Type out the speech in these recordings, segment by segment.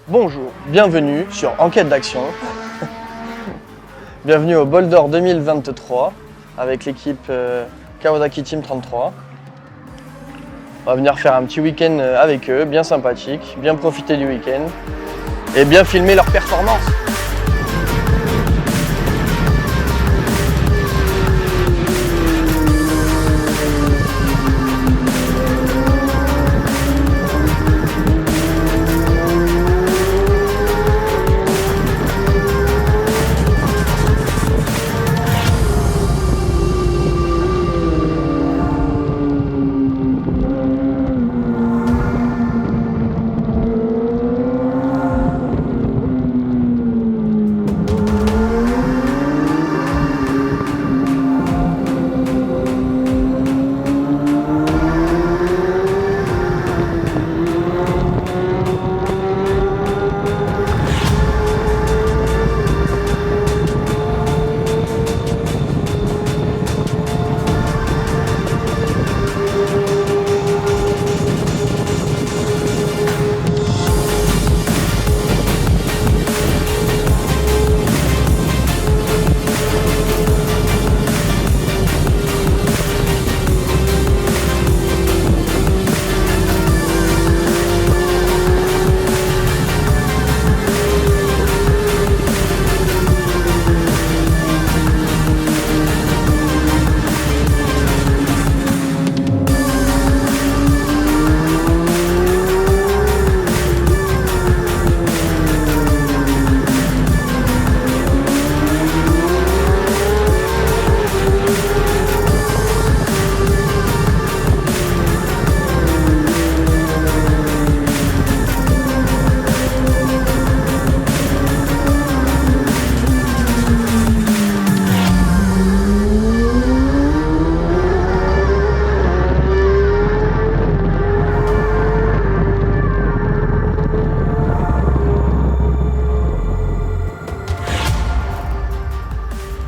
Bonjour, bienvenue sur Enquête d'Action. Bienvenue au Bol d'Or 2023 avec l'équipe Kawasaki Team 33. On va venir faire un petit week-end avec eux, bien sympathique, bien profiter du week-end et bien filmer leurs performances.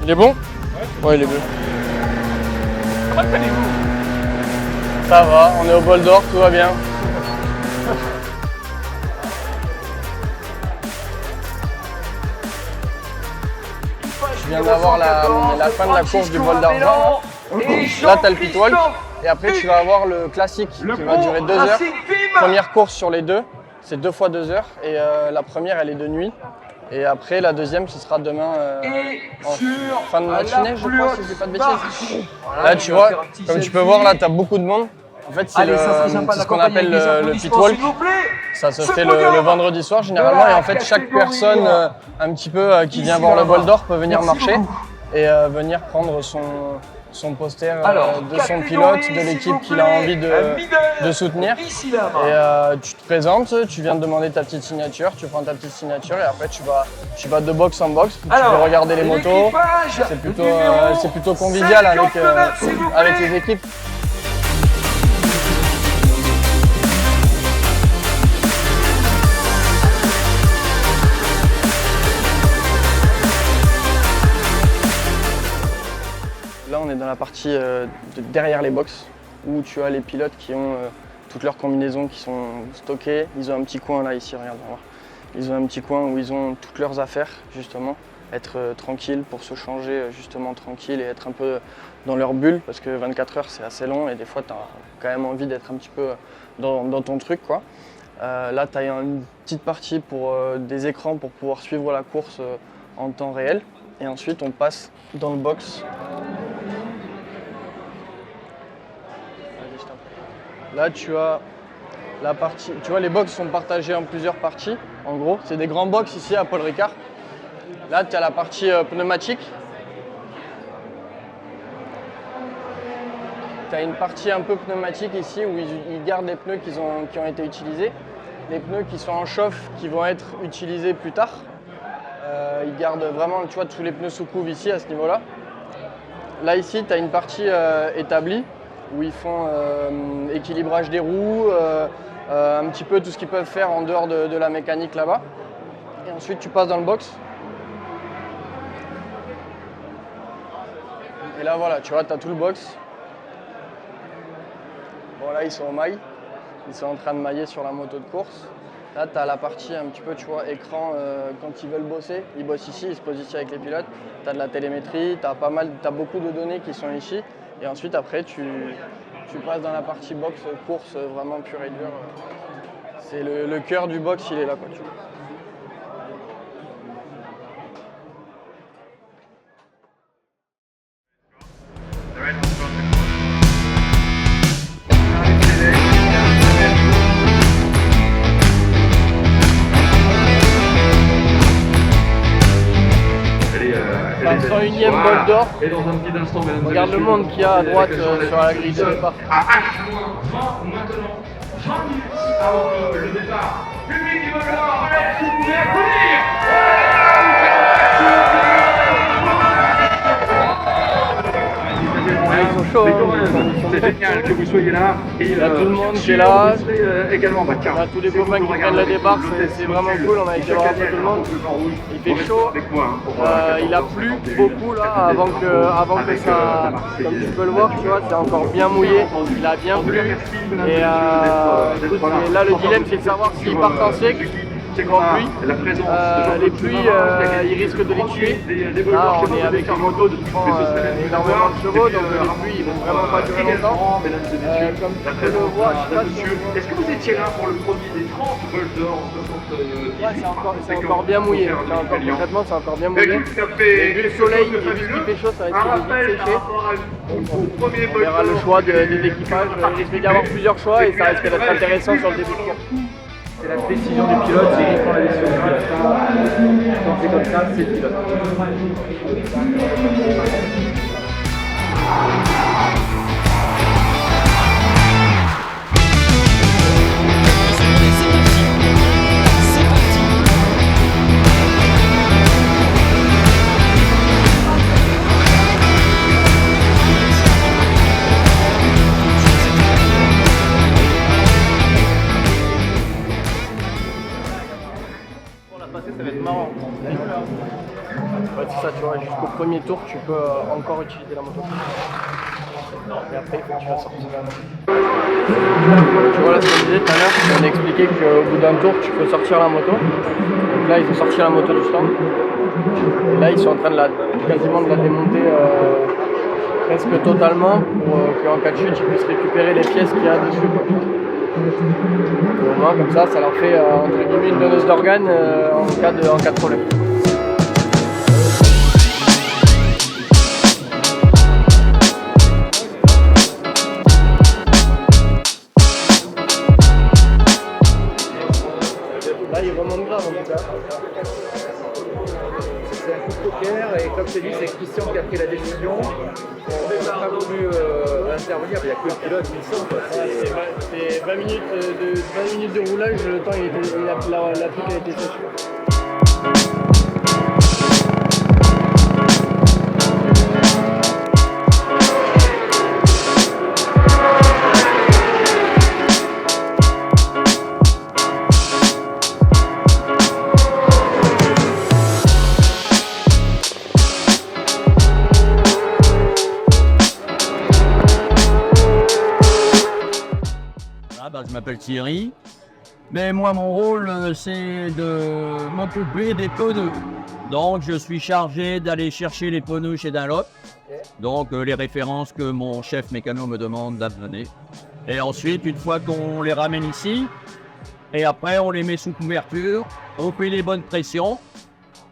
Il est bon? Ouais, il est bon. Comment allez-vous? Ça va, on est au Bol d'Or, tout va bien. Je viens d'avoir la fin de la course du Bol d'Argent. Là, tu as le pitwalk. Et après, tu vas avoir le classique qui va durer 2 heures. Première course sur les deux, c'est 2 fois 2 heures. Et la première, elle est de nuit. Et après, la deuxième, ce sera demain en fin de matinée, je crois, si je dis pas de bêtises. Là, tu vois, comme tu peux voir, là, tu as beaucoup de monde. En fait, c'est ce qu'on appelle le pitwalk. Ça se fait le vendredi soir, généralement. Et en fait, chaque personne un petit peu qui vient voir le Bol d'Or peut venir marcher et venir prendre son poster de son pilote, de l'équipe qu'il a envie de soutenir. Et tu te présentes, tu viens de demander ta petite signature, tu prends ta petite signature et après tu vas de box en box, tu peux regarder les motos. C'est plutôt convivial avec les équipes. Là, on est dans la partie derrière les box où tu as les pilotes qui ont toutes leurs combinaisons qui sont stockées. Ils ont un petit coin là, ici, regarde, on va voir. Ils ont un petit coin où ils ont toutes leurs affaires, justement. Être tranquille pour se changer, justement tranquille et être un peu dans leur bulle parce que 24 heures, c'est assez long et des fois, tu as quand même envie d'être un petit peu dans ton truc, quoi. Là, tu as une petite partie pour des écrans pour pouvoir suivre la course en temps réel. Et ensuite, on passe dans le box. Là, tu as la partie. Tu vois, les box sont partagés en plusieurs parties. En gros, c'est des grands box ici à Paul Ricard. Là, tu as la partie pneumatique. Tu as une partie un peu pneumatique ici où ils gardent les pneus qui ont été utilisés. Les pneus qui sont en chauffe, qui vont être utilisés plus tard. Ils gardent vraiment, tu vois, tous les pneus sous couve ici à ce niveau-là. Là, ici, tu as une partie établie où ils font équilibrage des roues, un petit peu tout ce qu'ils peuvent faire en dehors de la mécanique là-bas. Et ensuite, tu passes dans le box. Et là, voilà, tu vois, tu as tout le box. Bon, là, ils sont au mailles. Ils sont en train de mailler sur la moto de course. Là, tu as la partie un petit peu, tu vois, écran, quand ils veulent bosser. Ils bossent ici, ils se posent ici avec les pilotes. Tu as de la télémétrie, tu as beaucoup de données qui sont ici. Et ensuite, après, tu passes dans la partie box, course vraiment pure et dure. C'est le cœur du box, il est là, quoi, tu vois. La 101e bol d'or. Et dans un petit instant, mesdames et Regarde le messieurs, monde qu'il y a à droite sur la grille de départ. À H-20 maintenant, 20 minutes avant le départ. Public qui veut l'or, vous pouvez applaudir. Ils sont chauds, C'est génial que vous soyez là. Et il y a tout le monde qui est là. Également, bah tiens. On a tous les copains qui prennent le départ, c'est vraiment cool, on a été voir un peu tout le monde. Il fait chaud, il a plu beaucoup là avant que ça, comme tu peux le voir, tu vois, c'est encore bien mouillé, il a bien plu. Et là le dilemme c'est de savoir s'ils partent en sec. Grande pluie. Les pluies, ils risquent de les tuer. Là, on est avec une moto qui prend énormément de chevaux, donc les pluies ne vont vraiment pas durer longtemps. Comme tu peux le voir, est-ce que vous étiez là pour le premier des 30 vols d'or en 70 c'est encore bien mouillé. Concrètement, c'est encore bien mouillé. Et vu le soleil et vu qu'il fait chaud, ça va être vite séché. On verra le choix des équipages. Il risque d'y avoir plusieurs choix et ça risque d'être intéressant sur le début de course. C'est la décision du pilote, c'est qui prend la décision du pilote. Quand c'est comme ça, c'est le pilote. Ça va être marrant. Ouais, c'est ça, tu vois, jusqu'au premier tour, tu peux encore utiliser la moto. Et après, il faut que tu la sortes. Tu vois, là, ce qu'on disait tout à l'heure, on a expliqué qu'au bout d'un tour, tu peux sortir la moto. Donc là, ils ont sorti la moto du stand. Et là, ils sont en train de quasiment de la démonter presque totalement pour qu'en cas de chute, ils puissent récupérer les pièces qu'il y a dessus, quoi. Au moins, comme ça leur fait entre guillemets une donneuse d'organes en cas de problème. Là, il remonte grave en tout cas. C'est un coup de poker et comme je t'ai dit, c'est Christian qui a pris la décision. On n'a pas voulu intervenir, il n'y a que le pilote qui le sent. C'est 20 minutes de roulage, le temps la pluie a été séchée. Je m'appelle Thierry, mais moi mon rôle c'est de m'occuper des pneus. Donc je suis chargé d'aller chercher les pneus chez Dunlop, donc les références que mon chef mécano me demande d'amener. Et ensuite, une fois qu'on les ramène ici, et après on les met sous couverture, on fait les bonnes pressions,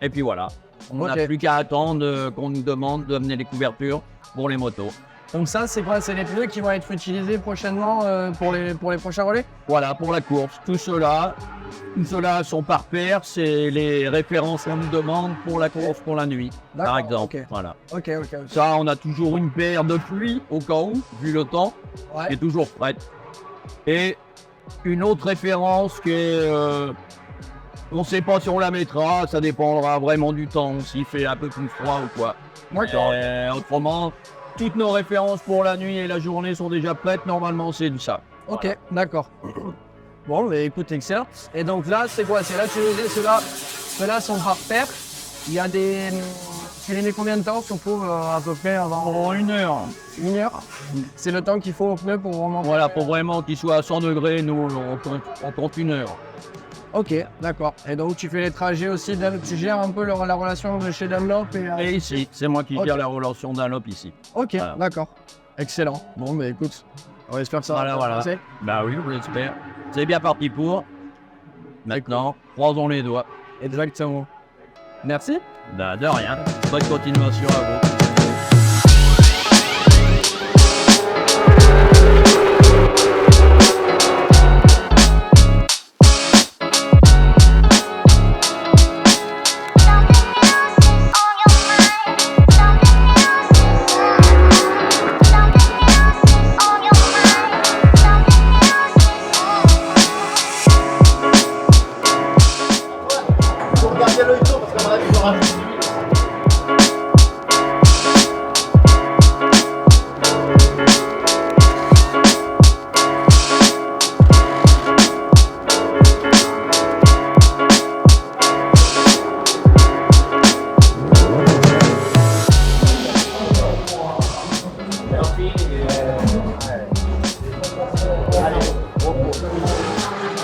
et puis voilà. On n'a plus qu'à attendre qu'on nous demande d'amener les couvertures pour les motos. Donc ça, c'est quoi? C'est les pneus qui vont être utilisés prochainement pour les prochains relais? Voilà, pour la course. Tout cela sont par paire, c'est les références qu'on nous demande pour la course pour la nuit, par exemple. Okay. Voilà. Okay. Ça, on a toujours une paire de pluie au cas où, vu le temps, qui est toujours prête. Et une autre référence qui est... on ne sait pas si on la mettra, ça dépendra vraiment du temps, s'il fait un peu plus froid ou quoi. Autrement... Toutes nos références pour la nuit et la journée sont déjà prêtes. Normalement, c'est du ça. Ok, voilà. D'accord. Bon, mais écoute, excellent. Et donc là, c'est quoi? C'est là, tu disais, ceux-là sont par paire. Il y a des... Il met combien de temps sur pour à peu près avant En 1 heure. 1 heure? C'est le temps qu'il faut au pneu pour vraiment... Voilà, pour vraiment qu'il soit à 100 degrés, nous, on compte 1 heure. Ok, d'accord. Et donc tu fais les trajets aussi, tu gères un peu la relation de chez Dunlop et... Et ici, c'est moi qui gère la relation Dunlop ici. Ok, Voilà. d'accord. Excellent. Bon, bah écoute, on espère que ça va Voilà. passer. Bah oui, je l'espère. C'est bien parti pour. Maintenant, croisons les doigts. Exactement. Merci. Bah de rien. Bonne continuation à vous.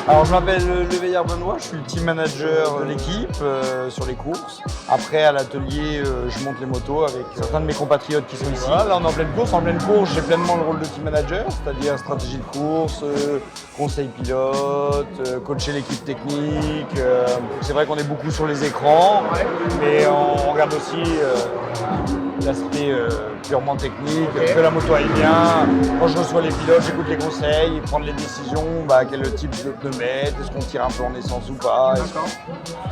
Alors je m'appelle Leveillard Benoît, je suis le team manager de l'équipe sur les courses. Après à l'atelier, je monte les motos avec certains de mes compatriotes qui sont ici. Voilà, là on est en pleine course. En pleine course, j'ai pleinement le rôle de team manager, c'est-à-dire stratégie de course, conseil pilote, coacher l'équipe technique. C'est vrai qu'on est beaucoup sur les écrans, mais on regarde aussi l'aspect purement technique, est-ce que la moto aille bien. Quand je reçois les pilotes, j'écoute les conseils, prendre les décisions, quel type de pneu mettre, est-ce qu'on tire un peu en essence ou pas. D'accord.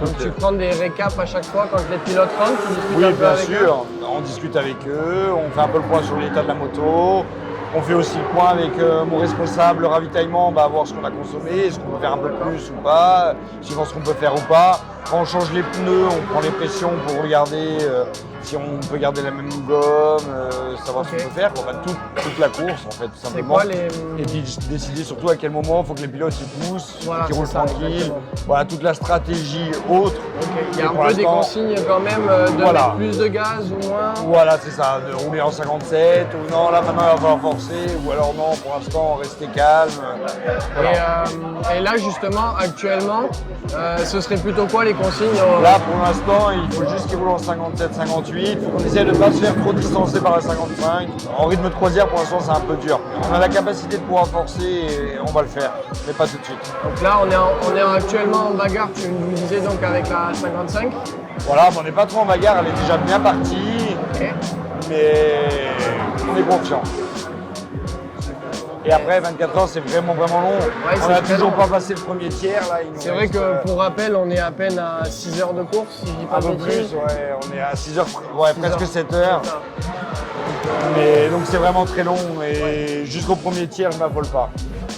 Donc tu prends des récaps à chaque fois quand les pilotes rentrent, tu discutes Oui, un peu bien avec sûr. eux. On discute avec eux, on fait un peu le point sur l'état de la moto. On fait aussi le point avec mon responsable, le ravitaillement, voir ce qu'on a consommé, est-ce qu'on peut faire un peu plus ou pas, suivant ce qu'on peut faire ou pas. Quand on change les pneus, on prend les pressions pour regarder si on peut garder la même gomme, savoir ce qu'on peut faire. Toute la course en fait, tout simplement. quoi les... Et puis décider surtout à quel moment il faut que les pilotes ils poussent, Voilà, qu'ils c'est roulent ça, tranquille. exactement. Voilà, toute la stratégie autre. Il y a Et un pour peu des l'instant, consignes quand même de Voilà. mettre plus de gaz ou moins. Voilà, c'est ça, de rouler en 57, ou non, là maintenant il va falloir forcer, ou alors non, pour l'instant, rester calme. Voilà. Et là justement, actuellement, ce serait plutôt quoi les consignes Là, pour l'instant, il faut juste qu'ils roulent en 57, 58. Il faut qu'on essaie de ne pas se faire trop distancer par la 55. En rythme de croisière, pour l'instant, c'est un peu dur. On a la capacité de pouvoir forcer et on va le faire, mais pas tout de suite. Donc là, on est actuellement en bagarre, tu nous disais donc avec la 55. Voilà, on n'est pas trop en bagarre, elle est déjà bien partie, Ok. mais on est confiant. Et après, 24 heures, c'est vraiment long. On c'est n'a très toujours long. pas passé le premier tiers. Là, il nous C'est vrai reste, que pour rappel, on est à peine à 6 heures de course, si je dis pas un de peu bêtises. plus, ouais, on est à 6 heures, ouais, 6 presque heures. 7 heures. C'est ça. Mais donc c'est vraiment très long et jusqu'au premier tiers, je m'affole pas.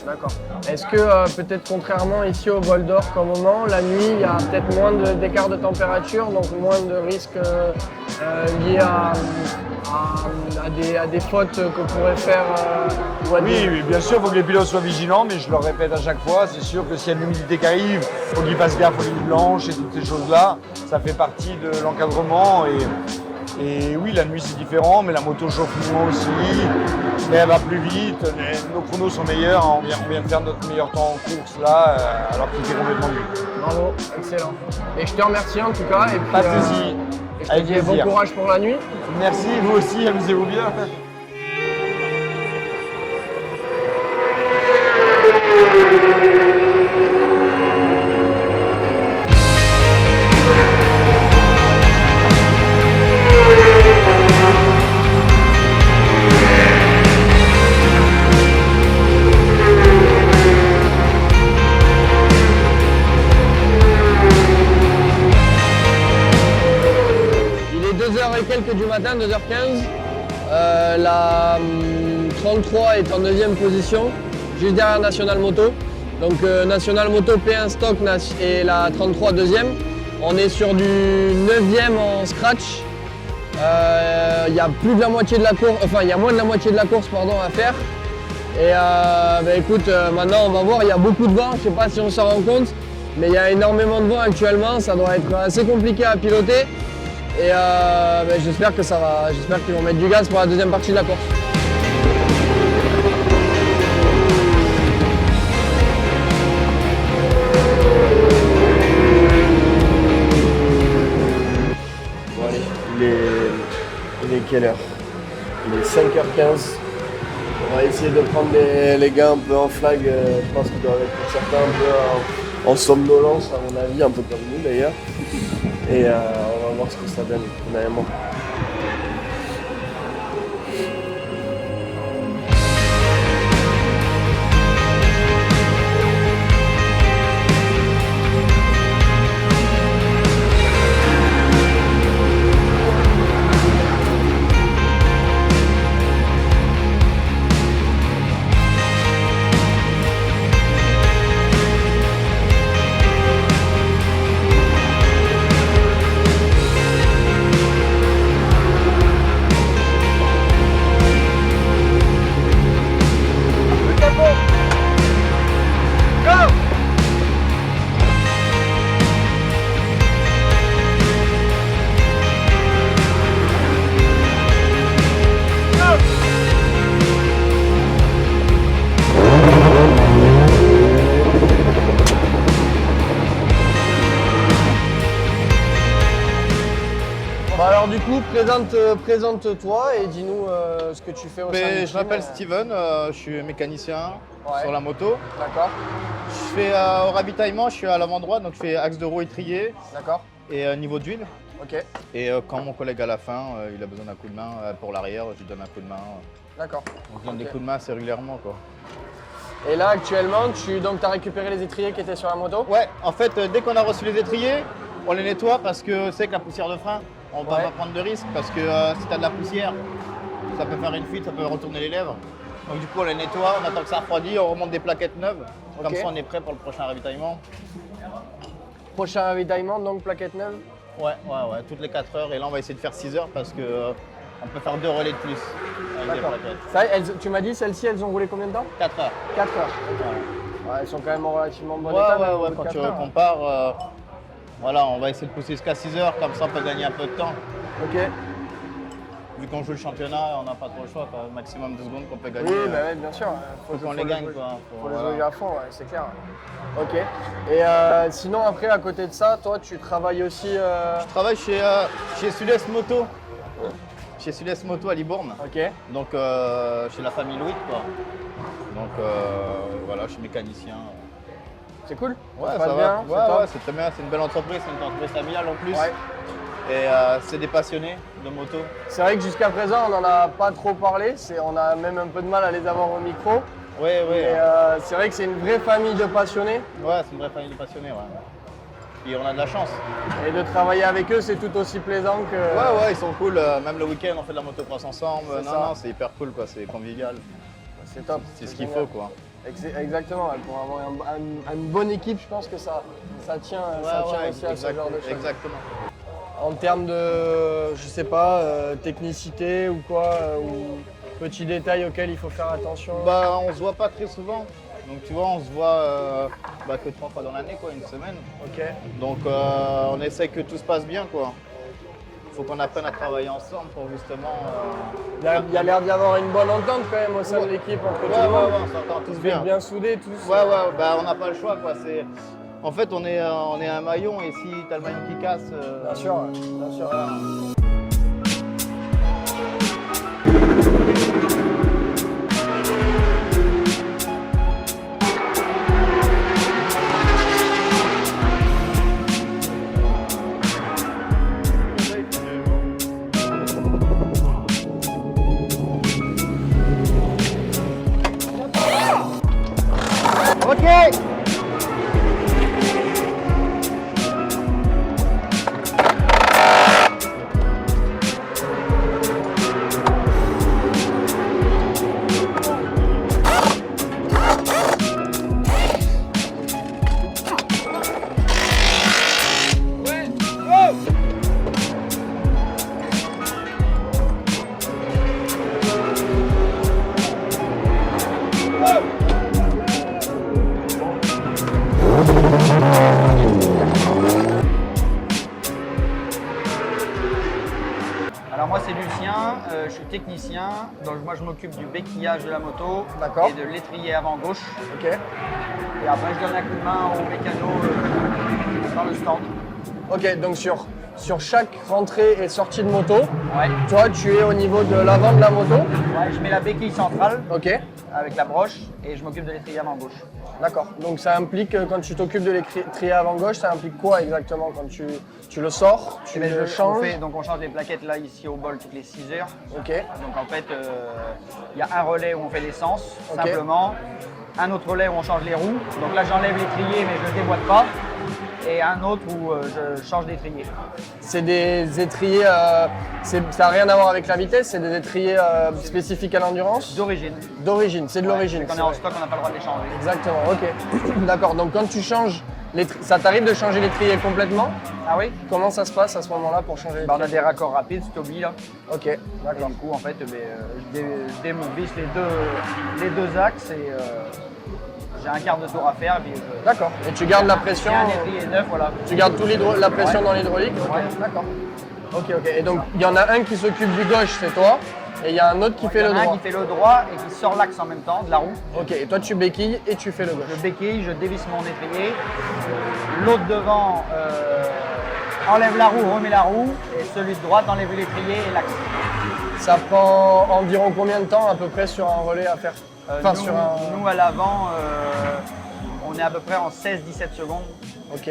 D'accord. Est-ce que peut-être contrairement ici au Bol d'Or qu'au moment, la nuit, il y a peut-être moins d'écart de température, donc moins de risques liés à des fautes que pourrait faire ou à des- Oui, bien sûr, il faut que les pilotes soient vigilants, mais je leur répète à chaque fois, c'est sûr que s'il y a de l'humidité qui arrive, il faut qu'ils fassent gaffe aux lignes blanches et toutes ces choses-là. Ça fait partie de l'encadrement et oui, la nuit c'est différent, mais la moto chauffe moins aussi, mais elle va plus vite, nos chronos sont meilleurs, hein. On vient de faire notre meilleur temps en course là, alors qu'il était complètement nul. Bravo, excellent. Et je te remercie en tout cas. Et puis, Pas de soucis, et je te avec dis bon plaisir. courage pour la nuit. Merci, vous aussi, amusez-vous bien. Il est 2h et quelques du matin, 2h15. La 33 est en deuxième position, juste derrière National Moto. Donc National Moto P1 stock et la 33 deuxième. On est sur du 9e en scratch. Il y a plus de la moitié de la course, enfin il y a moins de la moitié de la course à faire. Et écoute, maintenant on va voir, il y a beaucoup de vent, je sais pas si on s'en rend compte, mais il y a énormément de vent actuellement, ça doit être assez compliqué à piloter. Et j'espère que ça va. J'espère qu'ils vont mettre du gaz pour la deuxième partie de la course. Bon allez, il est quelle heure? Il est 5h15. On va essayer de prendre les gars un peu en flag. Je pense qu'ils doivent être pour certains un peu en somnolence, à mon avis, un peu comme nous d'ailleurs. Et on va voir ce que ça donne finalement. Alors du coup, présente-toi et dis-nous ce que tu fais au sein du team. Je m'appelle Steven, je suis mécanicien sur la moto. D'accord. Je fais au ravitaillement, je suis à l'avant droit, donc je fais axe de roue étrier D'accord. et niveau d'huile. Ok. Et quand mon collègue à la fin, il a besoin d'un coup de main pour l'arrière, je lui donne un coup de main. D'accord. On se donne des coups de main assez régulièrement, quoi. Et là actuellement, tu as récupéré les étriers qui étaient sur la moto? Ouais, en fait, dès qu'on a reçu les étriers, on les nettoie parce que c'est que la poussière de frein, on ne va pas prendre de risque parce que si tu as de la poussière, ça peut faire une fuite, ça peut retourner les lèvres. Donc du coup, on les nettoie, on attend que ça refroidit, on remonte des plaquettes neuves. Comme ça, on est prêt pour le prochain ravitaillement. Prochain ravitaillement, donc plaquette neuve? Ouais, toutes les 4 heures. Et là, on va essayer de faire 6 heures parce que on peut faire 2 relais de plus avec les plaquettes. Ça, tu m'as dit, celles-ci, elles ont roulé combien de temps? 4 heures. 4 heures. Ouais, elles sont quand même en relativement bon état. Ouais, quand tu compares, voilà, on va essayer de pousser jusqu'à 6 heures, comme ça on peut gagner un peu de temps. Ok. Vu qu'on joue le championnat, on n'a pas trop le choix, quoi. Maximum de secondes qu'on peut gagner. Oui, bah bien sûr. Faut qu'on les gagne, quoi. Faut les jouer à fond, ouais, c'est clair. Ok. Et sinon, après, à côté de ça, toi, tu travailles aussi. Je travaille chez Sud-Est Moto. Chez Sud-Est Moto à Libourne. Ok. Donc chez la famille Louis, quoi. Donc voilà, je suis mécanicien. C'est cool? Ouais, ça va bien. Ouais, c'est très bien. C'est une belle entreprise, c'est une entreprise familiale en plus. Ouais. Et c'est des passionnés de moto. C'est vrai que jusqu'à présent, on n'en a pas trop parlé. On a même un peu de mal à les avoir au micro. Oui. Mais c'est vrai que c'est une vraie famille de passionnés. Ouais, c'est une vraie famille de passionnés, ouais. Et on a de la chance. Et de travailler avec eux, c'est tout aussi plaisant que. Ouais, ils sont cool. Même le week-end, on fait de la motocross ensemble. Non, c'est hyper cool, quoi. C'est convivial. C'est top. C'est ce qu'il faut, quoi. Exactement, pour avoir une bonne équipe, je pense que ça tient aussi à ce genre de choses. Exactement. En termes de, je sais pas, technicité ou quoi, ou petits détails auxquels il faut faire attention? On se voit pas très souvent. Donc tu vois, on se voit que 3 fois dans l'année, quoi, une semaine. Ok. Donc on essaie que tout se passe bien, quoi. Faut qu'on apprenne à travailler ensemble pour justement. Il y a l'air d'y avoir une bonne entente quand même au sein de l'équipe entre tout le monde. On s'entend tous bien. Bien soudés tous. On n'a pas le choix, quoi. En fait, on est un maillon et si t'as le maillon qui casse. Bien sûr. Voilà. technicien, donc moi je m'occupe du béquillage de la moto D'accord. et de l'étrier avant gauche. Ok. Et après je donne un coup de main au mécano dans le stand. Ok, donc sur chaque rentrée et sortie de moto, Ouais. toi tu es au niveau de l'avant de la moto. Ouais, je mets la béquille centrale Ok. avec la broche et je m'occupe de l'étrier avant gauche. D'accord. Donc ça implique, quand tu t'occupes de l'étrier avant gauche, ça implique quoi exactement quand tu le sors, tu le changes? On change les plaquettes là ici au bol toutes les 6 heures. Ok. Donc en fait, il y a un relais où on fait l'essence, Ok. simplement. Un autre relais où on change les roues. Donc là j'enlève l'étrier mais je ne le déboîte pas. Et un autre où je change d'étrier. C'est des étriers, ça n'a rien à voir avec la vitesse, c'est des étriers spécifiques à l'endurance? D'origine. D'origine, c'est de l'origine. Quand on est en stock, on n'a pas le droit de les changer. Exactement, ok. D'accord, donc quand tu changes, ça t'arrive de changer l'étrier complètement? Ah oui? Comment ça se passe à ce moment-là pour changer On a l'étrier? des raccords rapides, Stoby là. Ok, Et d'accord. du coup, en fait, je dévisse les deux axes et j'ai un quart de tour à faire. Et puis, D'accord. Et tu gardes la pression? un étrier neuf, voilà. Tu gardes tout la pression Ouais. dans l'hydraulique? Ok, Ouais. d'accord. Ok, ok. Et donc il y en a un qui s'occupe du gauche, c'est toi, et il y a un autre qui fait Il y le en a un droit. qui fait le droit et qui sort l'axe en même temps de la roue. Ok, et toi tu béquilles et tu fais le gauche. Je béquille, je dévisse mon étrier. L'autre devant enlève la roue, remet la roue. Et celui de droite enlève l'étrier et l'axe. Ça prend environ combien de temps à peu près sur un relais à faire? Enfin, nous, sur un... nous, à l'avant, on est à peu près en 16-17 secondes. Ok,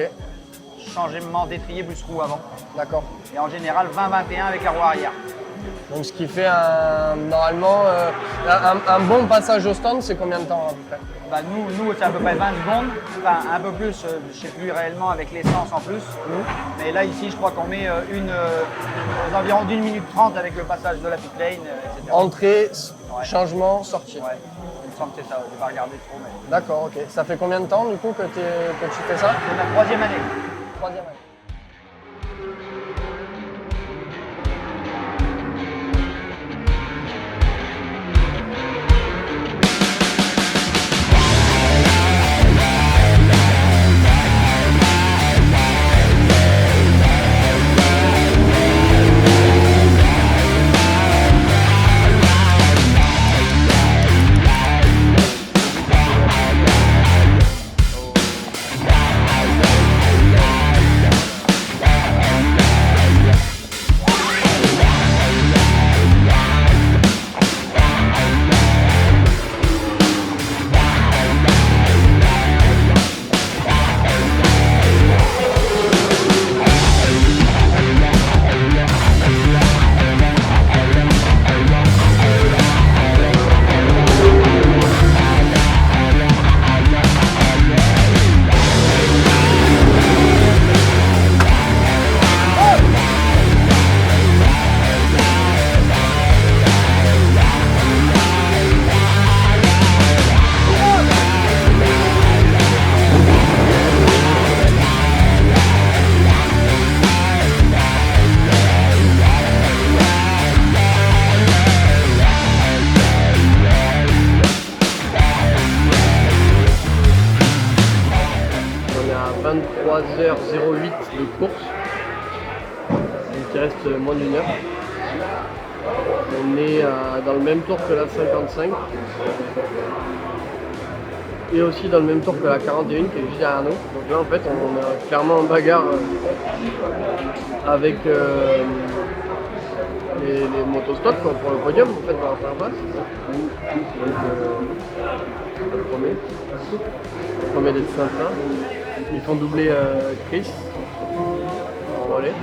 Changement d'étrier plus roue avant. d'accord. Et en général 20-21 avec la roue arrière. Donc ce qui fait normalement un bon passage au stand, c'est combien de temps à peu près? Bah, nous c'est à peu près 20 secondes, enfin un peu plus, je ne sais plus réellement avec l'essence en plus. Mais là ici je crois qu'on met aux environs d'1 minute 30 avec le passage de la pit lane, etc. Entrée, Ouais. changement, sortie. Ouais, il me semble que c'est ça, je vais pas regarder trop. Mais... D'accord, ok. Ça fait combien de temps du coup que tu fais ça? C'est ma 3e année. Troisième année. On est à 23h08 de course. Donc il reste moins d'1 heure. On est dans le même tour que la 55. Et aussi dans le même tour que la 41 qui est juste derrière nous. Donc là en fait on est clairement en bagarre avec les motostops pour le podium en fait par la face. Donc le premier d'être 500. Ils font doubler Chris en relais.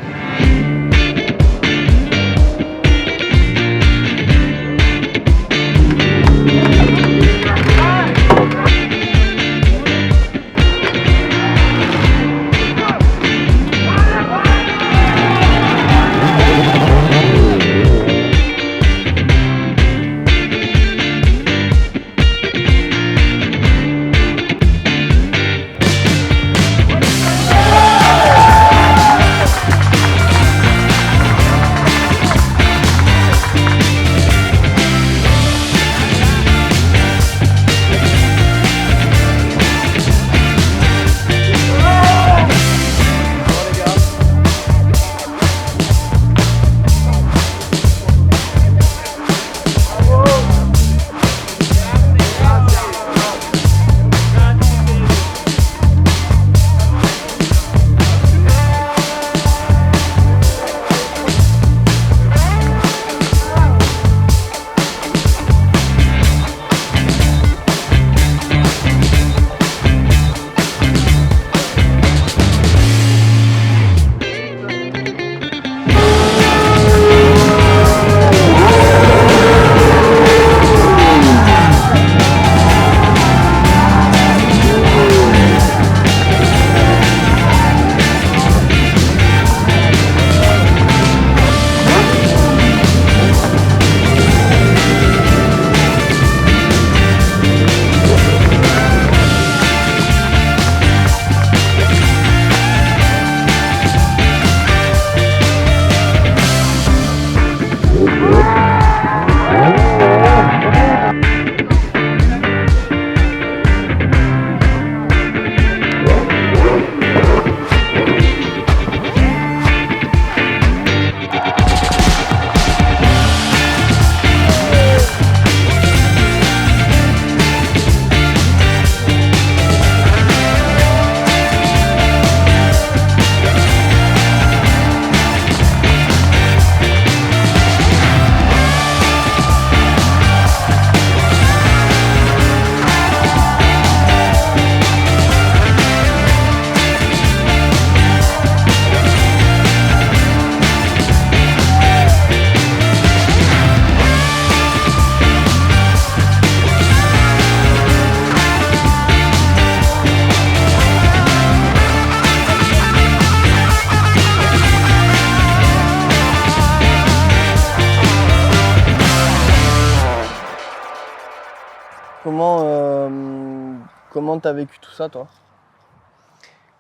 comment t'as vécu tout ça, toi?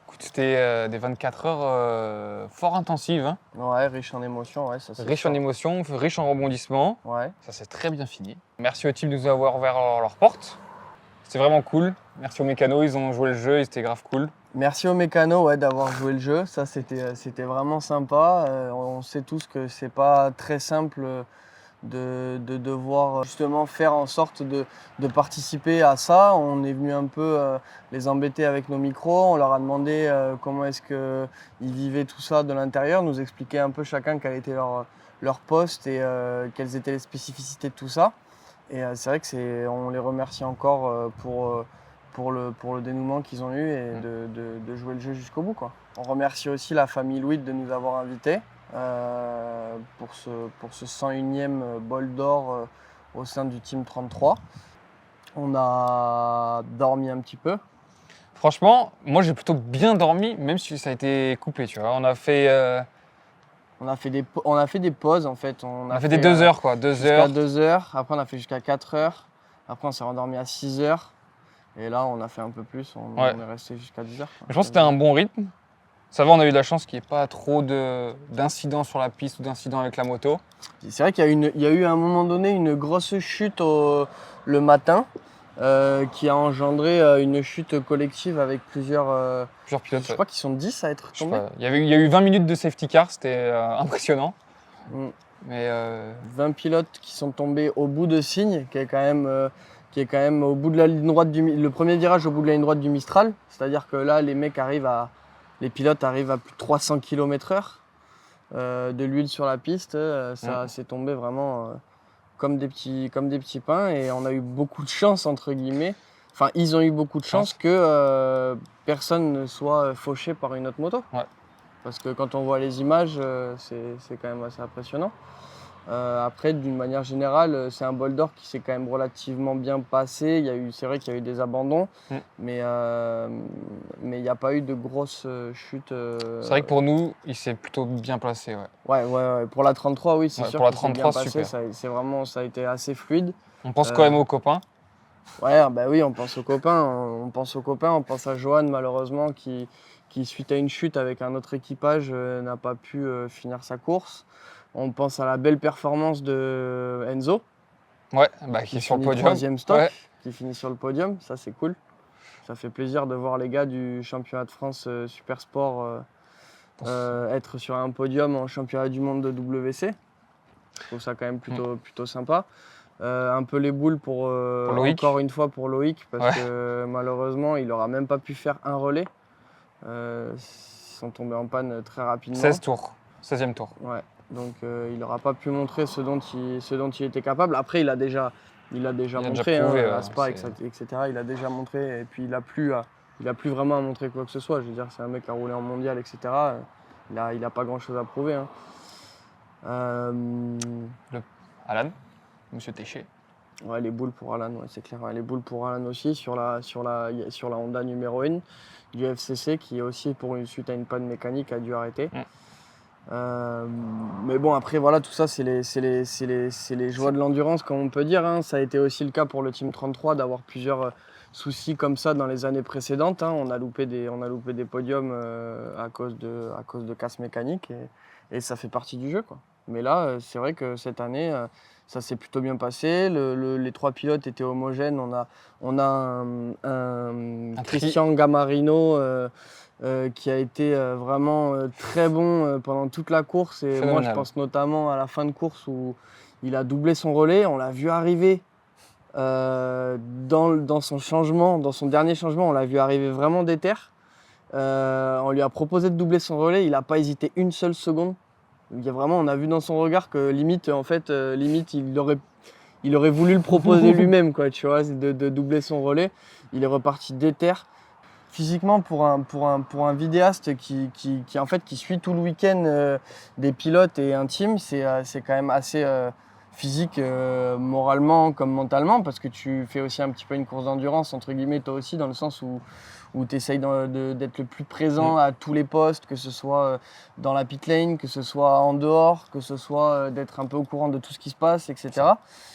Écoute, c'était des 24 heures fort intensives, hein. Ouais, riche en émotions, ouais, ça c'est Riche en sûr. émotions, riche en rebondissements. Ouais. Ça s'est très bien fini. Merci aux teams de nous avoir ouvert leurs portes. C'était vraiment cool. Merci aux mécanos, ils ont joué le jeu, c'était grave cool. Merci aux mécanos ouais, d'avoir joué le jeu, ça c'était vraiment sympa. On sait tous que c'est pas très simple de devoir justement faire en sorte de participer à ça. On est venu un peu les embêter avec nos micros, on leur a demandé comment est-ce qu'ils vivaient tout ça de l'intérieur, nous expliquer un peu chacun quel était leur poste et quelles étaient les spécificités de tout ça. Et c'est vrai qu'on les remercie encore pour le dénouement qu'ils ont eu et de jouer le jeu jusqu'au bout, quoi. On remercie aussi la famille Louis de nous avoir invités pour ce 101e bol d'or au sein du Team 33. On a dormi un petit peu. Franchement, moi j'ai plutôt bien dormi, même si ça a été coupé, tu vois. On a fait des pauses en fait. On des 2 heures, quoi. 2 jusqu'à heures. 2 heures. Après, on a fait jusqu'à 4 heures. Après, on s'est rendormi à 6 heures. Et là, on a fait un peu plus. On est resté jusqu'à 10 heures. Je pense que c'était un bon rythme. Ça va, on a eu de la chance qu'il n'y ait pas trop d'incidents sur la piste ou d'incidents avec la moto. C'est vrai qu'il y a eu à un moment donné une grosse chute le matin qui a engendré une chute collective avec plusieurs Pilotes. Je crois qu'ils sont 10 à être tombés. Il y a eu 20 minutes de safety car, c'était impressionnant. Mm. Mais 20 pilotes qui sont tombés au bout de Signes, qui est quand même au bout de la ligne droite le premier virage au bout de la ligne droite du Mistral. C'est-à-dire que là, les pilotes arrivent à plus de 300 km/h de l'huile sur la piste. Ça s'est tombé vraiment comme des petits pains et on a eu beaucoup de chance, entre guillemets. Enfin, ils ont eu beaucoup de chance que personne ne soit fauché par une autre moto. Ouais. Parce que quand on voit les images, c'est quand même assez impressionnant. Après, d'une manière générale, c'est un bol d'or qui s'est quand même relativement bien passé. C'est vrai qu'il y a eu des abandons, mais il n'y a pas eu de grosses chutes. c'est vrai que pour nous, il s'est plutôt bien placé. Ouais. Pour la 33, oui, c'est sûr. Pour la qu'il s'est 33, bien passé. super. Ça a été assez fluide. On pense quand même aux copains. Ouais, bah oui, on pense aux copains. On pense à Johan, malheureusement, qui suite à une chute avec un autre équipage, n'a pas pu finir sa course. On pense à la belle performance de Enzo. Ouais, qui est sur le podium. 3e stock, Ouais. qui finit sur le podium. Ça, c'est cool. Ça fait plaisir de voir les gars du championnat de France Super Sport être sur un podium en championnat du monde de WC. Je trouve ça quand même plutôt sympa. Un peu les boules pour Loïc. encore une fois pour Loïc, parce que malheureusement, il n'aura même pas pu faire un relais. Ils sont tombés en panne très rapidement. 16e tour. Ouais. Donc il n'aura pas pu montrer ce dont il était capable. Après, il a déjà montré prouvé, à Spa, etc. Il a déjà montré et puis il a plus vraiment à montrer quoi que ce soit. Je veux dire, c'est un mec qui a roulé en mondial, etc. Il a pas grand-chose à prouver. Alan, Monsieur Téché. Ouais, les boules pour Alan, ouais, c'est clair. Ouais, les boules pour Alan aussi sur la Honda numéro 1 du FCC qui aussi suite à une panne mécanique a dû arrêter. Mais bon, après voilà, tout ça c'est les joies de l'endurance, comme on peut dire. Ça a été aussi le cas pour le Team 33 d'avoir plusieurs soucis comme ça dans les années précédentes. On a loupé des podiums à cause de casse mécanique et ça fait partie du jeu, quoi. Mais là, c'est vrai que cette année, ça s'est plutôt bien passé. Les 3 pilotes étaient homogènes. On a un Christian Gamarino qui a été vraiment très bon pendant toute la course. Et moi, je pense notamment à la fin de course où il a doublé son relais. On l'a vu arriver dans son dernier changement. On l'a vu arriver vraiment déter. On lui a proposé de doubler son relais. Il n'a pas hésité une seule seconde. On a vu dans son regard que limite, il aurait voulu le proposer lui-même, quoi, tu vois, de doubler son relais. Il est reparti déter. Physiquement, pour un vidéaste qui suit tout le week-end des pilotes et un team, c'est quand même assez physique, moralement comme mentalement, parce que tu fais aussi un petit peu une course d'endurance, entre guillemets, toi aussi, dans le sens où tu essayes d'être le plus présent à tous les postes, que ce soit dans la pit lane, que ce soit en dehors, que ce soit d'être un peu au courant de tout ce qui se passe, etc.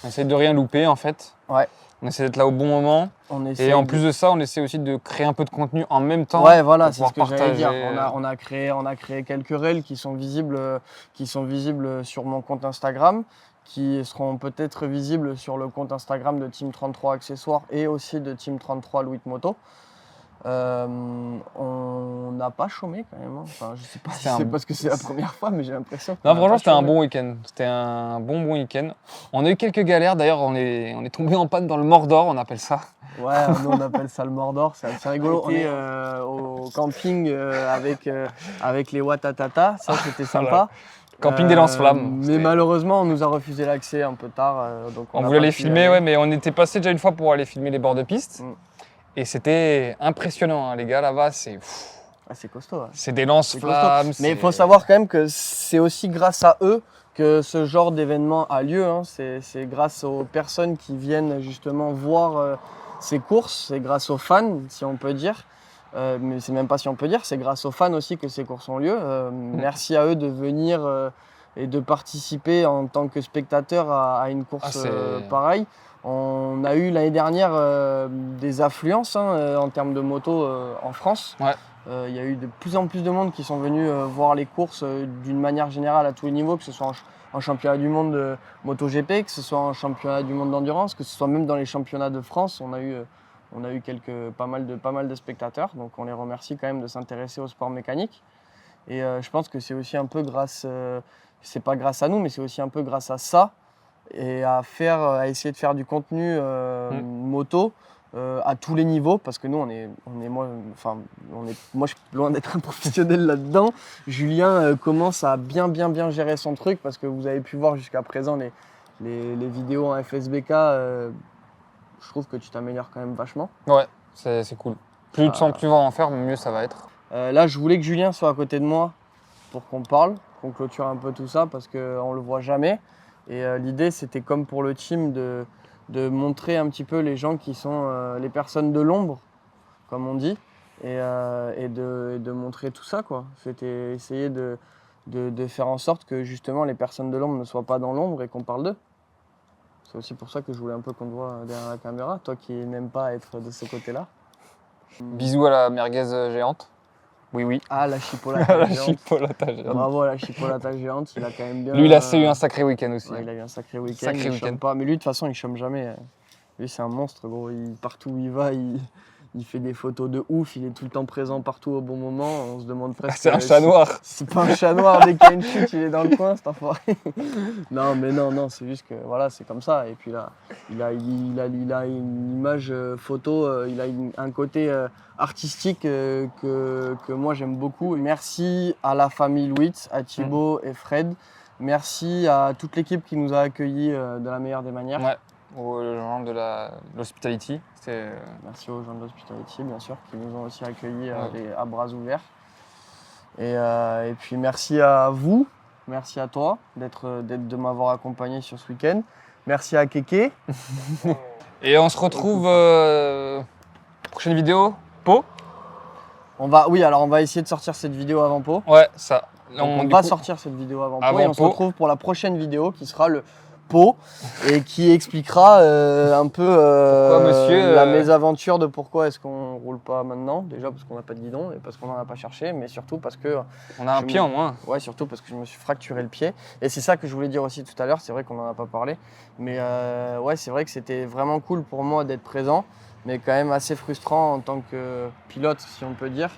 On essaie de rien louper, en fait. Ouais. On essaie d'être là au bon moment. Et en plus de ça, on essaie aussi de créer un peu de contenu en même temps. Ouais, voilà, c'est pour ce que j'allais dire. pouvoir On a créé quelques reels qui sont visibles sur mon compte Instagram, qui seront peut-être visibles sur le compte Instagram de Team 33 Accessoires et aussi de Team 33 Louis Moto. On n'a pas chômé quand même. Enfin, je sais pas si c'est parce que c'est la première fois, mais j'ai l'impression. Non, franchement, c'était un bon week-end. C'était un bon week-end. On a eu quelques galères. D'ailleurs, on est tombé en panne dans le Mordor, on appelle ça. Ouais, nous on appelle ça le Mordor. C'est assez rigolo. On est au camping avec les Watatata. Ça, c'était sympa. Camping des lance-flammes. Mais malheureusement, on nous a refusé l'accès un peu tard. Donc on voulait les filmer, ouais, mais on était passé déjà une fois pour aller filmer les bords de piste. Et c'était impressionnant, hein, les gars, là-bas, c'est... c'est costaud. Ouais. C'est des lance-flammes. Mais il faut savoir quand même que c'est aussi grâce à eux que ce genre d'événement a lieu. Hein. C'est grâce aux personnes qui viennent justement voir ces courses, c'est grâce aux fans, si on peut dire. Mais c'est même pas si on peut dire, c'est grâce aux fans aussi que ces courses ont lieu. Merci à eux de venir et de participer en tant que spectateur à une course pareille. On a eu l'année dernière des affluences en termes de moto en France. Ouais. Il y a eu de plus en plus de monde qui sont venus voir les courses d'une manière générale à tous les niveaux, que ce soit en championnat du monde de MotoGP, que ce soit en championnat du monde d'endurance, que ce soit même dans les championnats de France. On a eu pas mal de spectateurs, donc on les remercie quand même de s'intéresser au sport mécanique. Et je pense que c'est aussi un peu c'est pas grâce à nous, mais c'est aussi un peu grâce à ça, et à essayer de faire du contenu moto à tous les niveaux, parce que nous moi je suis loin d'être un professionnel là-dedans. Julien commence à bien gérer son truc, parce que vous avez pu voir jusqu'à présent les vidéos en FSBK. Je trouve que tu t'améliores quand même vachement. Ouais, c'est cool. Plus de temps, plus on va en faire, mieux ça va être. Là, je voulais que Julien soit à côté de moi pour qu'on parle, qu'on clôture un peu tout ça, parce qu'on ne le voit jamais. Et l'idée, c'était comme pour le team de montrer un petit peu les gens qui sont les personnes de l'ombre, comme on dit, et de montrer tout ça, quoi. C'était essayer de faire en sorte que justement les personnes de l'ombre ne soient pas dans l'ombre et qu'on parle d'eux. C'est aussi pour ça que je voulais un peu qu'on te voit derrière la caméra, toi qui n'aimes pas être de ce côté-là. Bisous à la merguez géante. Oui. Ah, la chipolata géante. Chipolata géante. Bravo à la chipolata géante, il a quand même bien... Lui, il a eu un sacré week-end aussi. Ouais, il a eu un sacré week-end, il chôme pas. Mais lui, de toute façon, il chôme jamais. Lui, c'est un monstre, gros. Partout où il va, il fait des photos de ouf, il est tout le temps présent partout au bon moment. On se demande presque... C'est un chat noir. C'est pas un chat noir, dès qu'il y a une chute, il est dans le coin, cet enfoiré. Non, mais non, c'est juste que voilà, c'est comme ça. Et puis là, il a une image photo, il a un côté artistique que moi j'aime beaucoup. Merci à la famille Louis, à Thibaut et Fred. Merci à toute l'équipe qui nous a accueillis de la meilleure des manières. Ouais. Aux gens de l'hospitality. Merci aux gens de l'hospitality, bien sûr, qui nous ont aussi accueillis à bras ouverts. Et puis merci à vous, merci à toi de m'avoir accompagné sur ce week-end. Merci à Kéké. Et on se retrouve prochaine vidéo, Pau. On va essayer de sortir cette vidéo avant Pau. Ouais, ça. On va sortir cette vidéo avant Pau, et on se retrouve pour la prochaine vidéo qui sera le Pau, et qui expliquera un peu la mésaventure de pourquoi est-ce qu'on roule pas maintenant. Déjà parce qu'on n'a pas de guidon et parce qu'on n'en a pas cherché, mais surtout parce que... On a un pied en moins. Ouais, surtout parce que je me suis fracturé le pied. Et c'est ça que je voulais dire aussi tout à l'heure, c'est vrai qu'on n'en a pas parlé. Mais ouais, c'est vrai que c'était vraiment cool pour moi d'être présent, mais quand même assez frustrant en tant que pilote, si on peut dire.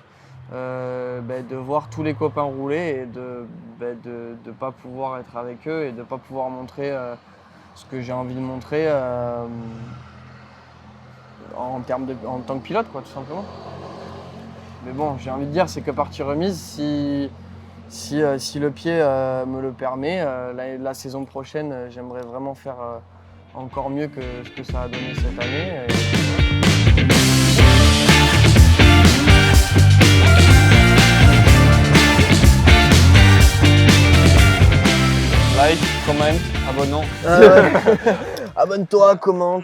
De voir tous les copains rouler et de ne pas pouvoir être avec eux et de ne pas pouvoir montrer ce que j'ai envie de montrer en tant que pilote, quoi, tout simplement. Mais bon, j'ai envie de dire, c'est que partie remise, si le pied me le permet, la saison prochaine, j'aimerais vraiment faire encore mieux que ce que ça a donné cette année. Like, comment, abonnement. Abonne-toi, commente.